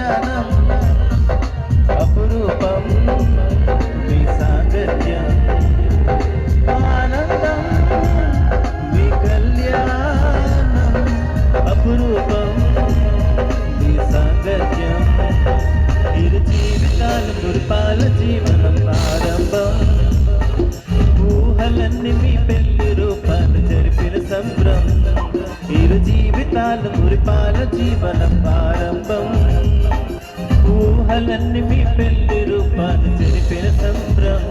కళ్యాణం అపురూపం మీ సాంగత్యం ఆనందం మీ కళ్యాణం అపురూపం మీ సాంగత్యం ఇరు జీవితాలు మురిపాల జీవనం ఆరంభం ఊహలన్నీ మీ పెళ్లి రూపాలు జరిపిన సంభ్రం ఇరు జీవితాలు మురిపాల జీవనం ఆరంభం ఊహలన్నీ మీ పెళ్లి రూపాలు జరిపిన సంభ్రం